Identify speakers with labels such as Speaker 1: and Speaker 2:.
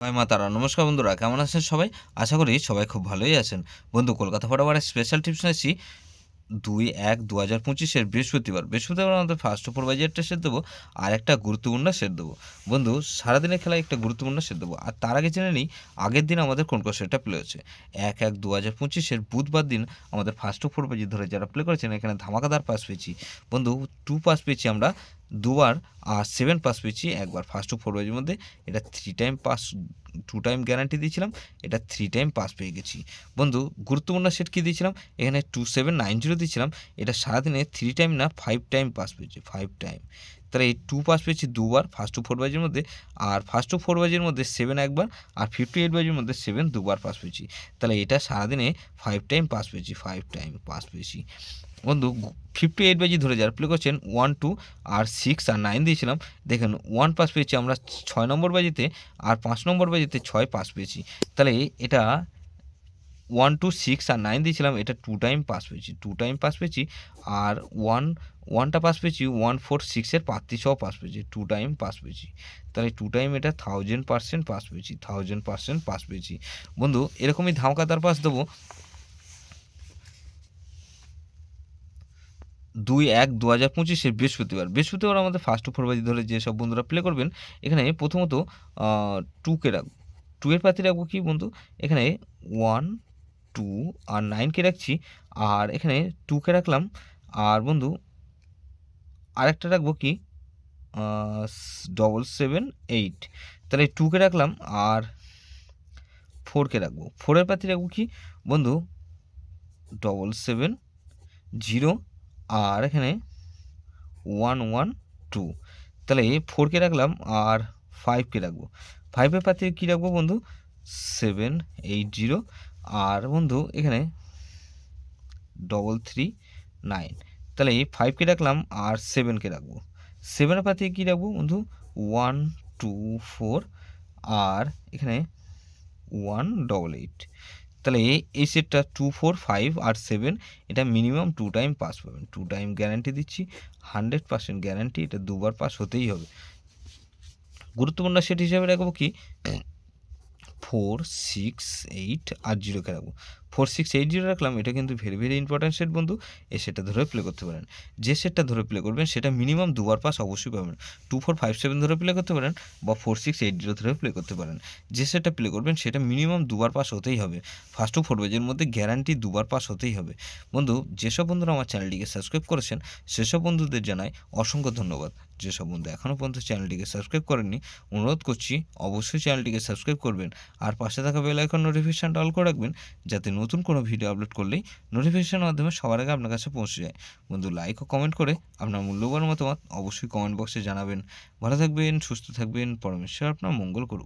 Speaker 1: জয় মা তারা। নমস্কার বন্ধুরা, কেমন আছেন সবাই? আশা করি সবাই খুব ভালোই আছেন। বন্ধু, কলকাতা ফটোয়ারের স্পেশাল টিপস নিয়েছি 2/1/2025 বৃহস্পতিবার আমাদের ফার্স্ট ওপর বাজিয়ার সেট দেবো আর একটা গুরুত্বপূর্ণ সেট দেবো। বন্ধু, সারাদিনের খেলায় একটা গুরুত্বপূর্ণ সেট দেবো। আর তার আগে জেনে নিই আগের দিন আমাদের কোন কোন সেটটা প্লে হচ্ছে। 1/1/2025 বুধবার দিন আমাদের ফার্স্ট ওপর বাজি ধরে যারা প্লে করেছেন এখানে ধামাকাদার পাস পেয়েছি। বন্ধু, 2 পাস পেয়েছি আমরা দুবার, আর 7 পাস পেয়েছি একবার। ফার্স্ট টু ফোর বাজির মধ্যে এটা 3 টাইম পাস, 2 টাইম গ্যারান্টি দিয়েছিলাম, এটা 3 টাইম পাস পেয়ে গেছি। বন্ধু, গুরুত্বপূর্ণ সেট কী দিয়েছিলাম, এখানে 2790 দিয়েছিলাম, এটা সারাদিনে 3 টাইম না 5 টাইম পাস পেয়েছি, 5 টাইম। তাহলে এই 2 পাস পেয়েছি দুবার ফার্স্ট টু ফোর বাজির মধ্যে, আর ফার্স্ট টু ফোর বাজির মধ্যে 7 একবার, আর 58 বাজির মধ্যে 7 দুবার পাস পেয়েছি। তাহলে এটা সারাদিনে 5 টাইম পাস পেয়েছি, 5 টাইম পাস পেয়েছি। বন্ধু, 58 বাজি ধরে যারা প্লে করছেন 1 2 আর 6 আর 9 দিয়েছিলাম, দেখেন 1 পাস পেয়েছি আমরা 6 নম্বর বাজিতে, আর 5 নম্বর বাজিতে 6 পাস পেয়েছি। তাহলে এটা 1 2 6 আর 9 দিয়েছিলাম, এটা 2 টাইম পাস পেয়েছি, 2 টাইম পাস পেয়েছি। আর 1টা পাস পেয়েছি, 1 4 6 এর পাত্তি সহ পাস পেয়েছি, 2 টাইম পাস পেয়েছি। তাহলে 2 টাইম এটা 1000% পাস পেয়েছি, 1000% পাস পেয়েছি। বন্ধু, এরকমই ধামাকাদার পাস দেবো 2/1/2025 বৃহস্পতিবার আমাদের ফার্স্ট টু ফোর বাজি ধরে যেসব বন্ধুরা প্লে করবেন, এখানে প্রথমত 2কে রাখবো। 2 এর পাতি রাখবো কি বন্ধু, এখানে 1 2 আর 9কে রাখছি, আর এখানে 2কে রাখলাম। আর বন্ধু, আরেকটা রাখবো কি 778, তাহলে 2কে রাখলাম, আর 4কে রাখবো। 4 এর পাতি রাখবো কি বন্ধু 770, আর এখানে 112, তাহলে 4কে রাখলাম আর 5কে রাখবো। 5এর পাতে কী রাখবো বন্ধু 780, আর বন্ধু এখানে 339, তাহলে 5কে রাখলাম আর 7কে রাখবো। 7এর পাতে কী রাখবো বন্ধু 124, আর এখানে 188। তাহলে এই সেটটা 2 4 5 আর 7 এটা মিনিমাম 2 টাইম পাস পাবেন, 2 টাইম গ্যারান্টি দিচ্ছি, 100% গ্যারান্টি, এটা দুবার পাস হতেই হবে। গুরুত্বপূর্ণ সেট হিসাবে রাখবো কি 4 6 8 আর 0কে রাখবো। 4 6 8 0 রাখলাম, এটা কিন্তু ভেরি ইম্পর্ট্যান্ট সেট বন্ধু। এই সেটটা ধরে প্লে করতে পারেন। যে সেটটা ধরে প্লে করবেন সেটা মিনিমাম দুবার পাস অবশ্যই পাবেন। 2 4 5 7 ধরে প্লে করতে পারেন, বা 4 6 8 0 ধরে প্লে করতে পারেন। যে সেটটা প্লে করবেন সেটা মিনিমাম দুবার পাস হতেই হবে। ফার্স্ট টু ফোর বেজের মধ্যে গ্যারান্টি দুবার পাস হতেই হবে। বন্ধু, যেসব বন্ধুরা আমার চ্যানেলটিকে সাবস্ক্রাইব করেছেন সেসব বন্ধুদের জানাই অসংখ্য ধন্যবাদ। যেসব বন্ধু এখনও পর্যন্ত চ্যানেলটিকে সাবস্ক্রাইব করেননি, অনুরোধ করছি অবশ্যই চ্যানেলটিকে সাবস্ক্রাইব করবেন, আর পাশে থাকা বেল আইকন নোটিফিকেশানটা অল করে রাখবেন, যাতে নতুন কোনো ভিডিও আপলোড করলেই নোটিফিকেশানের মাধ্যমে সবার আগে আপনার কাছে পৌঁছে যায়। বন্ধু, লাইক ও কমেন্ট করে আপনার মূল্যবান মতামত অবশ্যই কমেন্ট বক্সে জানাবেন। ভালো থাকবেন, সুস্থ থাকবেন, পরমেশ্বর আপনার মঙ্গল করুক।